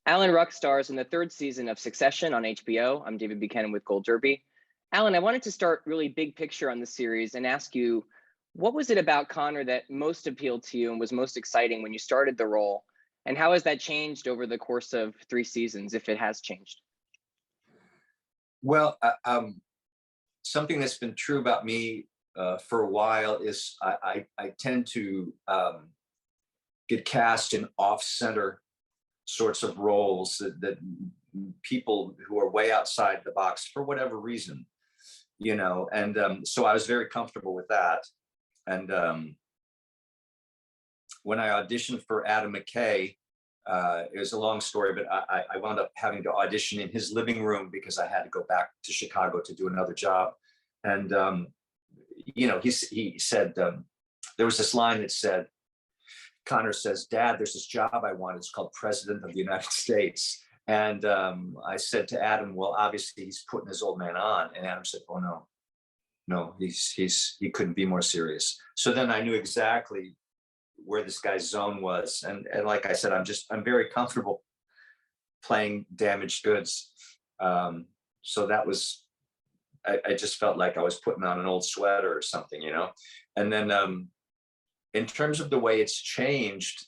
Alan Ruck stars in the third season of Succession on HBO. I'm David Buchanan with Gold Derby. Alan, I wanted to start really big picture on the series and ask you, what was it about Connor that most appealed to you and was most exciting when you started the role? And how has that changed over the course of 3 seasons, if it has changed? Well, something that's been true about me for a while is I tend to get cast in off-center sorts of roles that people who are way outside the box for whatever reason, and so I was very comfortable with that. And when I auditioned for Adam McKay, it was a long story, but I wound up having to audition in his living room because I had to go back to Chicago to do another job. And he said, there was this line that said, Connor says, "Dad, there's this job I want. It's called President of the United States." And I said to Adam, "Well, obviously he's putting his old man on." And Adam said, "Oh no, he couldn't be more serious." So then I knew exactly where this guy's zone was. And like I said, I'm very comfortable playing damaged goods. So that was, I just felt like I was putting on an old sweater or something, And then in terms of the way it's changed,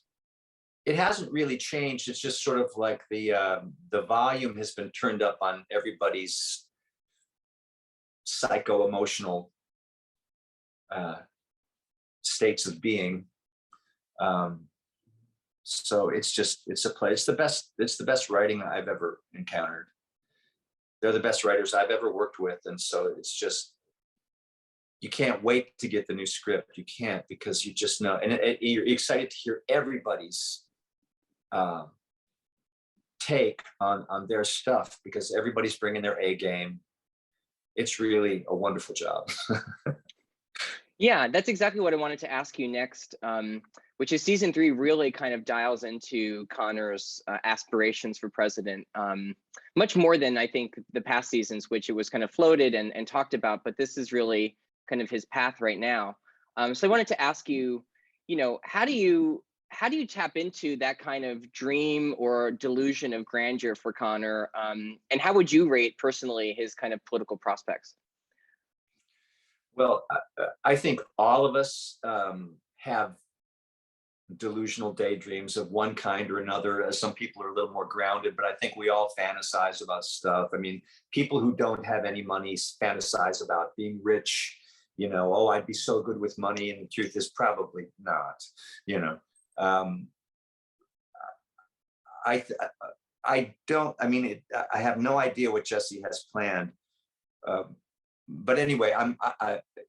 it hasn't really changed. It's just sort of like the volume has been turned up on everybody's psycho-emotional states of being. So it's a play. It's the best writing I've ever encountered. They're the best writers I've ever worked with. And so it's just, you can't wait to get the new script. You can't, because you just know, and you're excited to hear everybody's take on their stuff, because everybody's bringing their A game. It's really a wonderful job. Yeah, that's exactly what I wanted to ask you next, which is season 3 really kind of dials into Connor's aspirations for president, much more than I think the past seasons, which it was kind of floated and talked about, but this is really kind of his path right now. So I wanted to ask you, how do you tap into that kind of dream or delusion of grandeur for Connor? And how would you rate personally his kind of political prospects? Well, I think all of us have delusional daydreams of one kind or another. Some people are a little more grounded, but I think we all fantasize about stuff. I mean, people who don't have any money fantasize about being rich. Oh, I'd be so good with money, and the truth is probably not. I don't. I mean, I have no idea what Jesse has planned. But anyway,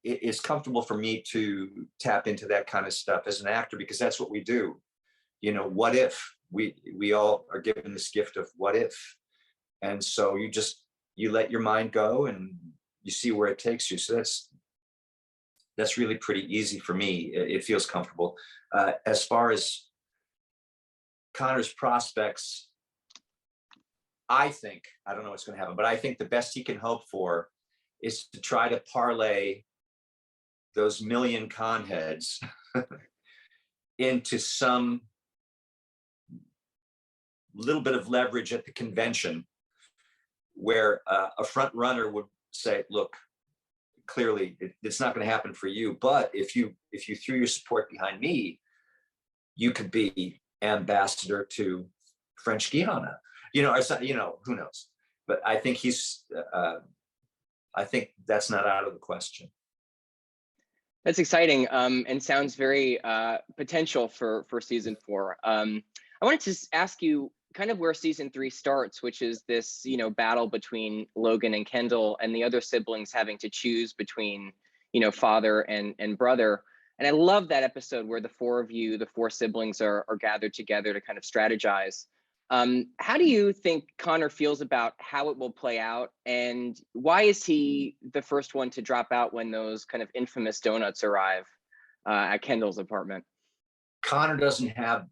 it's comfortable for me to tap into that kind of stuff as an actor, because that's what we do. What if we all are given this gift of what if, and so you let your mind go and you see where it takes you. So that's really pretty easy for me. It feels comfortable. As far as Connor's prospects, I don't know what's going to happen, but I think the best he can hope for is to try to parlay those million con heads into some little bit of leverage at the convention, where a front runner would say, "Look, clearly it's not going to happen for you, but if you threw your support behind me, you could be ambassador to French Guiana," or something, who knows? But I think I think that's not out of the question. That's exciting, and sounds very potential for season 4. I wanted to ask you kind of where season 3 starts, which is this, battle between Logan and Kendall and the other siblings having to choose between, father and brother. And I love that episode where the 4 siblings are gathered together to kind of strategize. How do you think Connor feels about how it will play out, and why is he the first one to drop out when those kind of infamous donuts arrive at Kendall's apartment? Connor doesn't have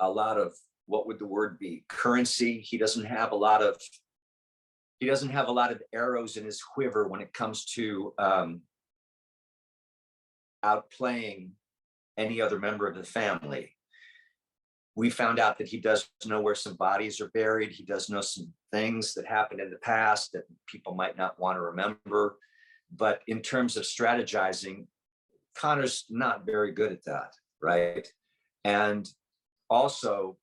a lot of, what would the word be, currency. He doesn't have a lot of arrows in his quiver when it comes to outplaying any other member of the family. we found out that he does know where some bodies are buried. He does know some things that happened in the past that people might not want to remember. But in terms of strategizing, Connor's not very good at that, right? And also,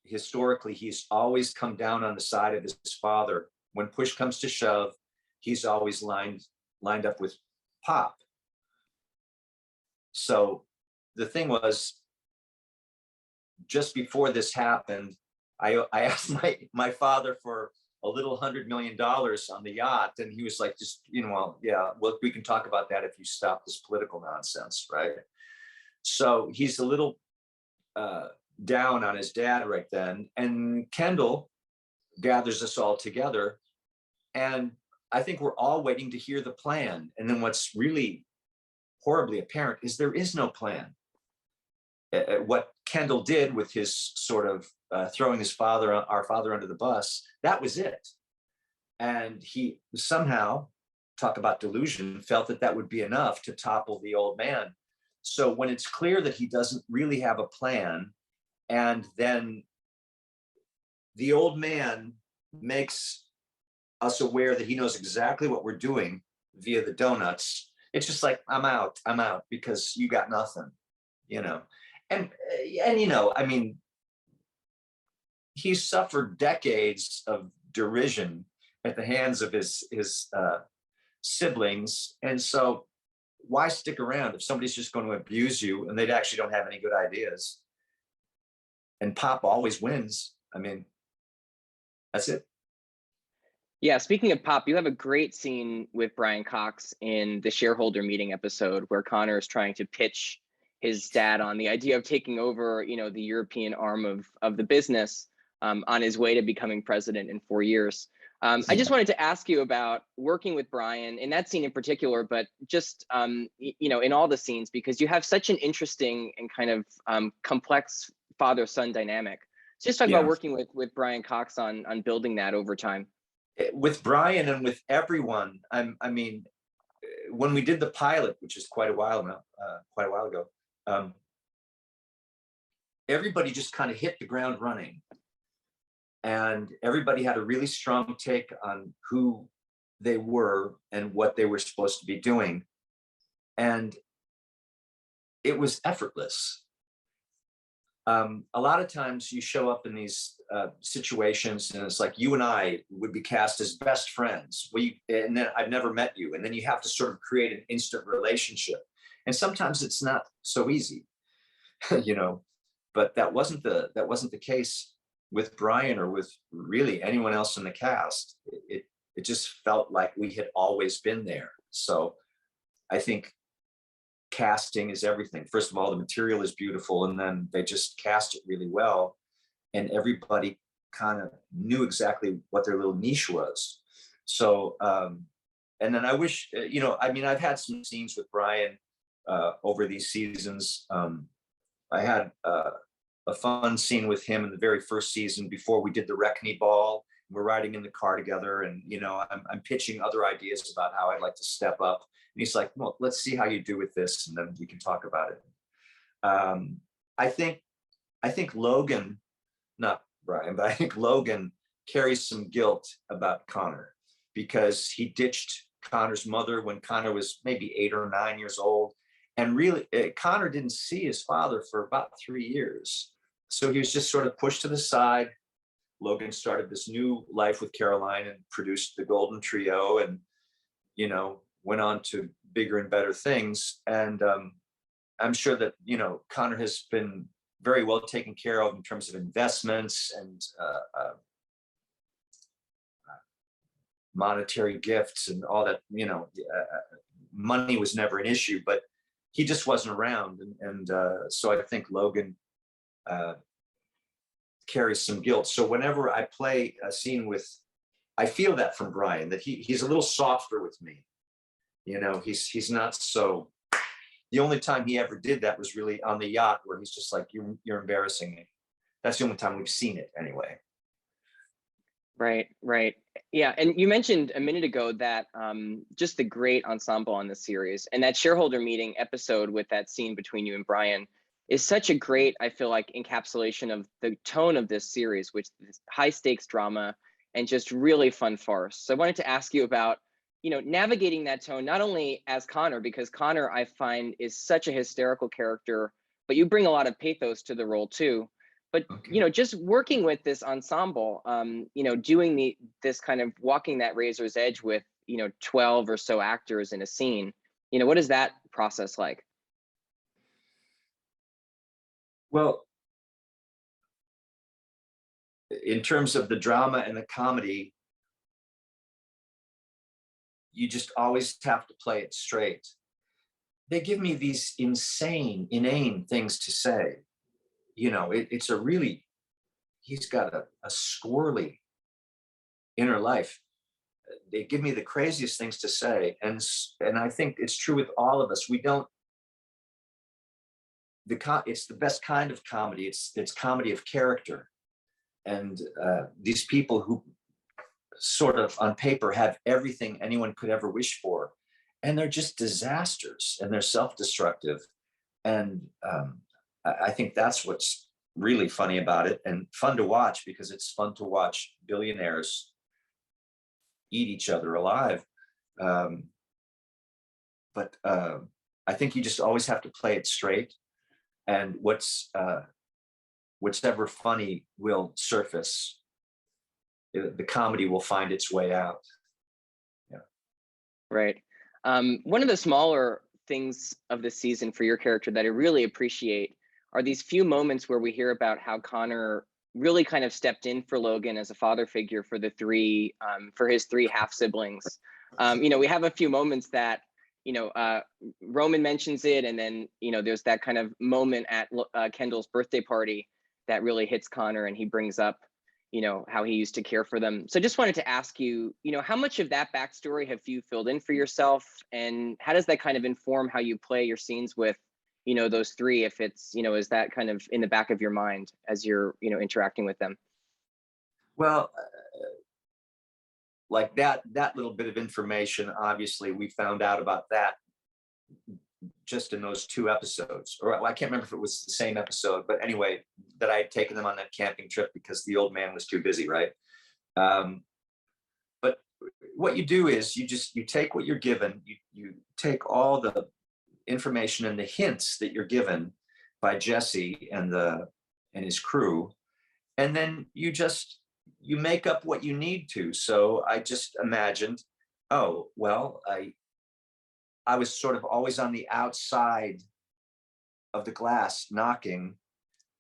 historically, he's always come down on the side of his father. When push comes to shove, he's always lined up with Pop. So the thing was, just before this happened, I asked my father for a little $100 million on the yacht, and he was like, just, well, yeah, well, we can talk about that if you stop this political nonsense, right? So he's a little down on his dad right then, and Kendall gathers us all together, and I think we're all waiting to hear the plan. And then what's really horribly apparent is there is no plan. What Kendall did with his sort of throwing our father under the bus, that was it. And he somehow, talk about delusion, felt that that would be enough to topple the old man. So when it's clear that he doesn't really have a plan, and then the old man makes us aware that he knows exactly what we're doing via the donuts, it's just like, I'm out, because you got nothing, And I mean, he's suffered decades of derision at the hands of his siblings. And so why stick around if somebody's just going to abuse you and they actually don't have any good ideas? And Pop always wins. I mean, that's it. Yeah, speaking of Pop, you have a great scene with Brian Cox in the shareholder meeting episode where Connor is trying to pitch his dad on the idea of taking over, the European arm of the business on his way to becoming president in 4 years. I just wanted to ask you about working with Brian in that scene in particular, but just, in all the scenes, because you have such an interesting and kind of complex father-son dynamic. So just talk about working with Brian Cox on building that over time. With Brian and with everyone, I mean, when we did the pilot, which is quite a while ago, everybody just kind of hit the ground running, and everybody had a really strong take on who they were and what they were supposed to be doing, and it was effortless. A lot of times you show up in these situations and it's like you and I would be cast as best friends. And then I've never met you. And then you have to sort of create an instant relationship. And sometimes it's not so easy, but that wasn't the case with Brian or with really anyone else in the cast. It just felt like we had always been there. So I think casting is everything. First of all, the material is beautiful, and then they just cast it really well, and everybody kind of knew exactly what their little niche was. So and then I wish, I've had some scenes with Brian over these seasons. I had a fun scene with him in the very first season before we did the Wreckney ball. We're riding in the car together, and I'm pitching other ideas about how I'd like to step up. And he's like, well, let's see how you do with this, and then we can talk about it. I think Logan, not Brian, but I think Logan carries some guilt about Connor, because he ditched Connor's mother when Connor was maybe 8 or 9 years old. And really, Connor didn't see his father for about 3 years. So he was just sort of pushed to the side. Logan started this new life with Caroline and produced the Golden Trio, and, went on to bigger and better things. And I'm sure that, Connor has been very well taken care of in terms of investments and monetary gifts and all that. Money was never an issue, but he just wasn't around. And so I think Logan carries some guilt. So whenever I play a scene I feel that from Brian, that he's a little softer with me. He's not so. The only time he ever did that was really on the yacht, where he's just like, you're embarrassing me. That's the only time we've seen it anyway. Right. Yeah, and you mentioned a minute ago that just the great ensemble on the series, and that shareholder meeting episode with that scene between you and Brian is such a great, I feel like, encapsulation of the tone of this series, which is high stakes drama and just really fun farce. So I wanted to ask you about, navigating that tone, not only as Connor, because Connor, I find, is such a hysterical character, but you bring a lot of pathos to the role too. But, Okay. just working with this ensemble, doing this kind of walking that razor's edge with, 12 or so actors in a scene, what is that process like? Well, in terms of the drama and the comedy, you just always have to play it straight. They give me these insane, inane things to say. It's a really, he's got a squirrely inner life. They give me the craziest things to say. And I think it's true with all of us. We don't, it's the best kind of comedy. It's comedy of character. And these people who sort of on paper have everything anyone could ever wish for, and they're just disasters, and they're self-destructive. And I think that's what's really funny about it, and fun to watch, because it's fun to watch billionaires eat each other alive. But I think you just always have to play it straight, and what's ever funny will surface. The comedy will find its way out. Yeah. Right. One of the smaller things of the season for your character that I really appreciate are these few moments where we hear about how Connor really kind of stepped in for Logan as a father figure for for his three half siblings. We have a few moments that, Roman mentions it, and then, there's that kind of moment at Kendall's birthday party that really hits Connor, and he brings up, how he used to care for them. So I just wanted to ask you, how much of that backstory have you filled in for yourself, and how does that kind of inform how you play your scenes with, those three, if it's, is that kind of in the back of your mind as you're, interacting with them? Well, like that little bit of information, obviously we found out about that just in those 2 episodes, or I can't remember if it was the same episode, but anyway, that I had taken them on that camping trip because the old man was too busy, right? But what you do is you take what you're given, you take all the information and the hints that you're given by Jesse and his crew, and then you make up what you need to. So I just imagined, oh well, I was sort of always on the outside of the glass knocking,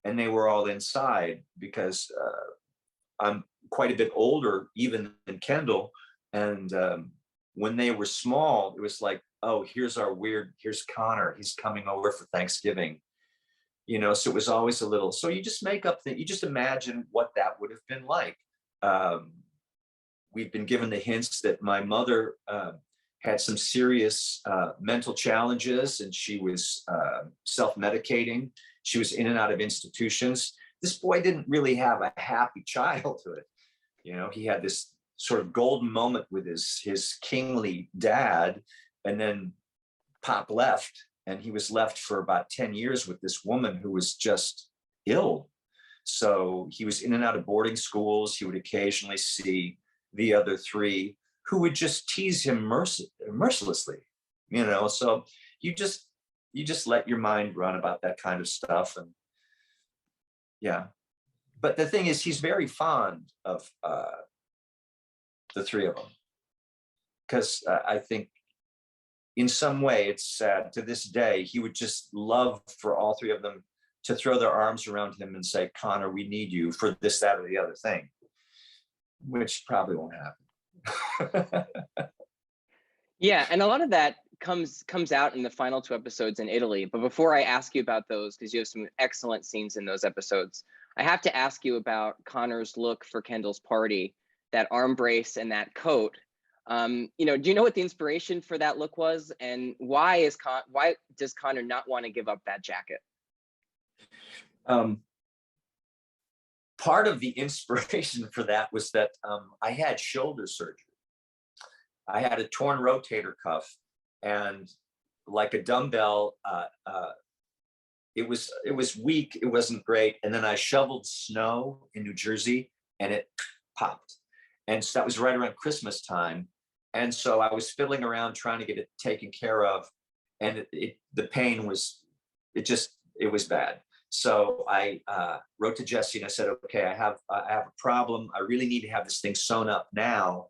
and they were all inside, because I'm quite a bit older even than Kendall. And when they were small, it was like, oh, here's Connor, he's coming over for Thanksgiving. So it was always a little, so you just make up you just imagine what that would have been like. We've been given the hints that my mother had some serious mental challenges, and she was self-medicating. She was in and out of institutions. This boy didn't really have a happy childhood. He had this sort of golden moment with his kingly dad, and then Pop left, and he was left for about 10 years with this woman who was just ill. So he was in and out of boarding schools. He would occasionally see the other three, who would just tease him mercilessly. So you just let your mind run about that kind of stuff. And yeah, but the thing is, he's very fond of the three of them, because I think in some way, it's sad to this day, he would just love for all three of them to throw their arms around him and say, Connor, we need you for this, that, or the other thing, which probably won't happen. Yeah, and a lot of that comes out in the final 2 episodes in Italy. But before I ask you about those, because you have some excellent scenes in those episodes, I have to ask you about Connor's look for Kendall's party, that arm brace and that coat. Do you know what the inspiration for that look was, and why does Connor not want to give up that jacket? Part of the inspiration for that was that I had shoulder surgery. I had a torn rotator cuff, and like a dumbbell it was weak. It wasn't great. And then I shoveled snow in New Jersey, and it popped. And so that was right around Christmas time. And so I was fiddling around trying to get it taken care of, and the pain was, it was bad. So I wrote to Jesse and I said, okay, I have a problem. I really need to have this thing sewn up now.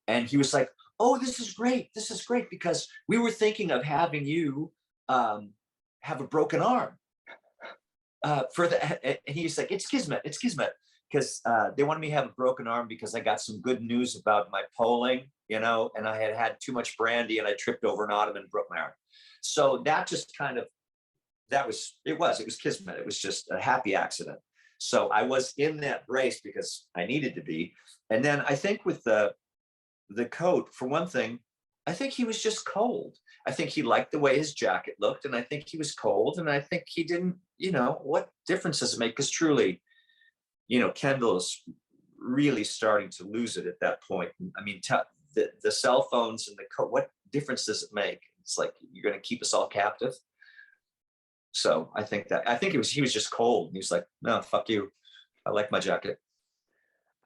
And he was like, oh, this is great. This is great, because we were thinking of having you have a broken arm for the, and he's like, it's Kismet, because they wanted me to have a broken arm because I got some good news about my polling, and I had had too much brandy and I tripped over an ottoman and broke my arm. So that just kind of, it was Kismet. It was just a happy accident. So I was in that brace because I needed to be. And then I think with the coat, for one thing, I think he was just cold. I think he liked the way his jacket looked, and I think he was cold, and I think he didn't, what difference does it make? Because truly, Kendall is really starting to lose it at that point. I mean, the cell phones and the coat, what difference does it make? It's like, you're going to keep us all captive. So I think he was just cold. He was like, no, fuck you. I like my jacket.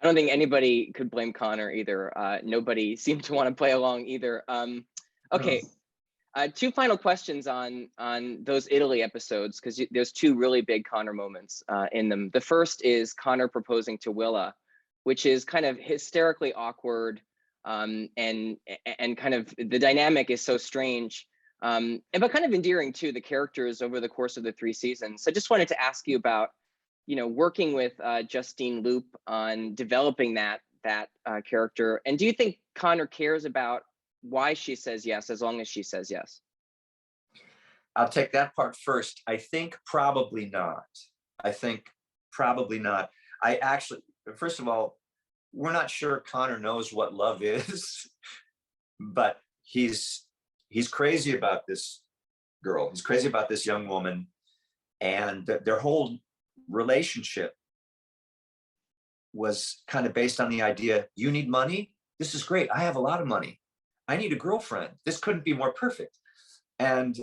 I don't think anybody could blame Connor either. Nobody seemed to want to play along either. Okay, two final questions on those Italy episodes, because there's two really big Connor moments in them. The first is Connor proposing to Willa, which is kind of hysterically awkward, and kind of the dynamic is so strange, but kind of endearing too, the characters over the course of the 3 seasons. So I just wanted to ask you about, working with Justine Loop on developing that character. And do you think Connor cares about why she says yes, as long as she says yes? I'll take that part first. I think probably not. I actually, first of all, we're not sure Connor knows what love is, but he's crazy about this girl. He's crazy about this young woman, and their whole relationship was kind of based on the idea, you need money? This is great. I have a lot of money. I need a girlfriend. This couldn't be more perfect. And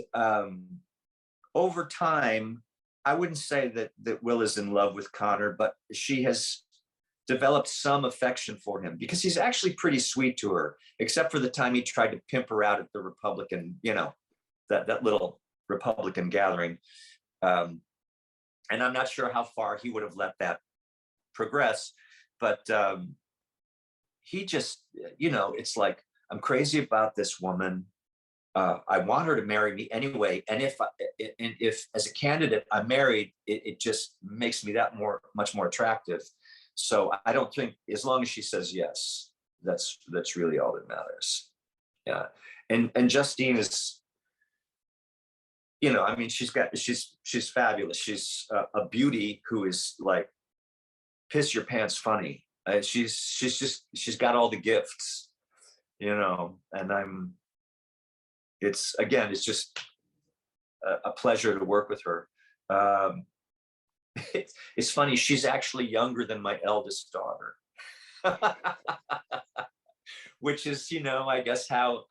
over time, I wouldn't say that Will is in love with Connor, but she has developed some affection for him because he's actually pretty sweet to her, except for the time he tried to pimp her out at the Republican, that little Republican gathering. And I'm not sure how far he would have let that progress, but he just, it's like, I'm crazy about this woman. I want her to marry me anyway. And if as a candidate I'm married, it just makes me much more attractive. So I don't think, as long as she says yes, that's really all that matters. Yeah. And Justine is, I mean, she's fabulous. She's a beauty who is like piss your pants funny. She's got all the gifts, and it's just a pleasure to work with her. It's funny, she's actually younger than my eldest daughter, which is, I guess how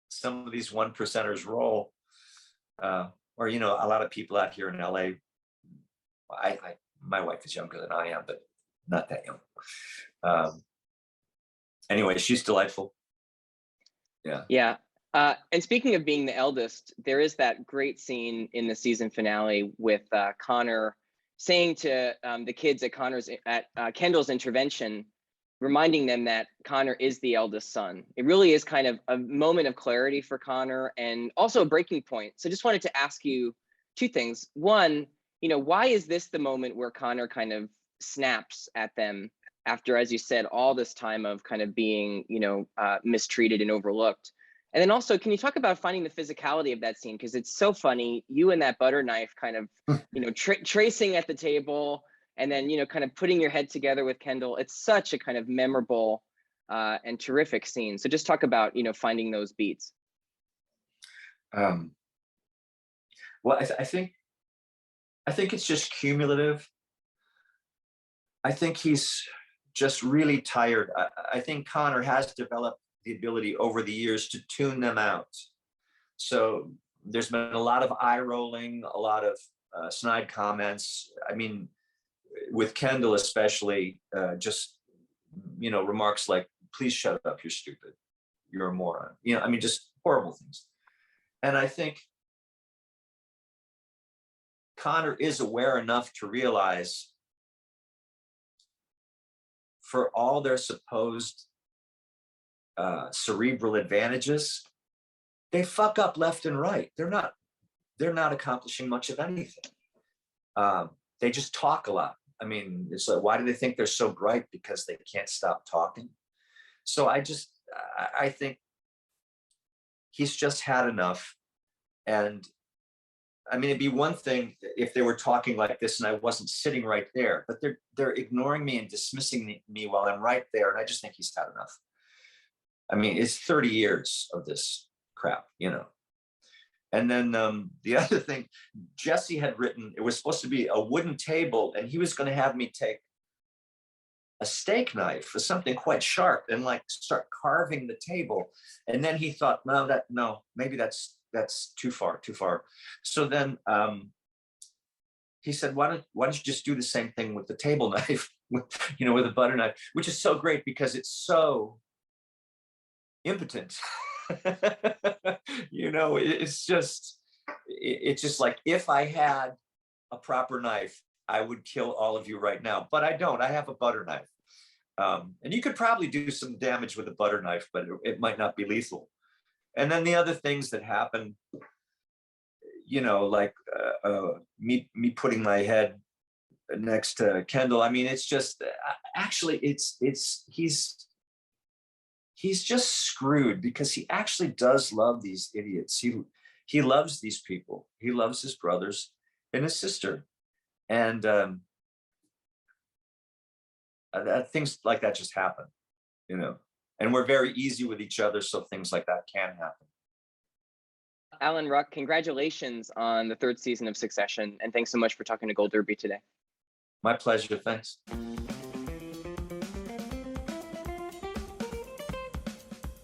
some of these 1%ers roll, or, a lot of people out here in LA. My wife is younger than I am, but not that young. Anyway, she's delightful. Yeah. Yeah. And speaking of being the eldest, there is that great scene in the season finale with Connor saying to the kids at Kendall's intervention, reminding them that Connor is the eldest son. It really is kind of a moment of clarity for Connor, and also a breaking point. So just wanted to ask you two things. One, why is this the moment where Connor kind of snaps at them after, as you said, all this time of kind of being, mistreated and overlooked? And then also, can you talk about finding the physicality of that scene? Because it's so funny, you and that butter knife kind of, tracing at the table, and then, kind of putting your head together with Kendall. It's such a kind of memorable and terrific scene. So just talk about, finding those beats. Well, I think it's just cumulative. I think he's just really tired. I think Connor has developed the ability over the years to tune them out. So there's been a lot of eye rolling, a lot of snide comments. I mean, with Kendall especially, just, you know, remarks like, please shut up, you're stupid, you're a moron. You know, I mean, just horrible things. And I think Connor is aware enough to realize, for all their supposed cerebral advantages, they fuck up left and right. They're not accomplishing much of anything. They just talk a lot. I mean, it's like, why do they think they're so bright? Because they can't stop talking. So I think he's just had enough. And I mean, it'd be one thing if they were talking like this and I wasn't sitting right there, but they're ignoring me and dismissing me while I'm right there. And I just think he's had enough. I mean, it's 30 years of this crap, you know. And then the other thing, Jesse had written, it was supposed to be a wooden table, and he was going to have me take a steak knife or something quite sharp and like start carving the table. And then he thought, no, maybe that's too far. So then he said, why don't you just do the same thing with the table knife, you know, with a butter knife, which is so great because it's so impotent. You know, it's just like, if I had a proper knife, I would kill all of you right now, but I don't. I have a butter knife. And you could probably do some damage with a butter knife, but it might not be lethal. And then the other things that happen, you know, like me putting my head next to Kendall. I mean, it's just actually he's just screwed, because he actually does love these idiots. He loves these people. He loves his brothers and his sister. And things like that just happen, you know, and we're very easy with each other. So things like that can happen. Alan Ruck, congratulations on the 3rd season of Succession. And thanks so much for talking to Gold Derby today. My pleasure. Thanks.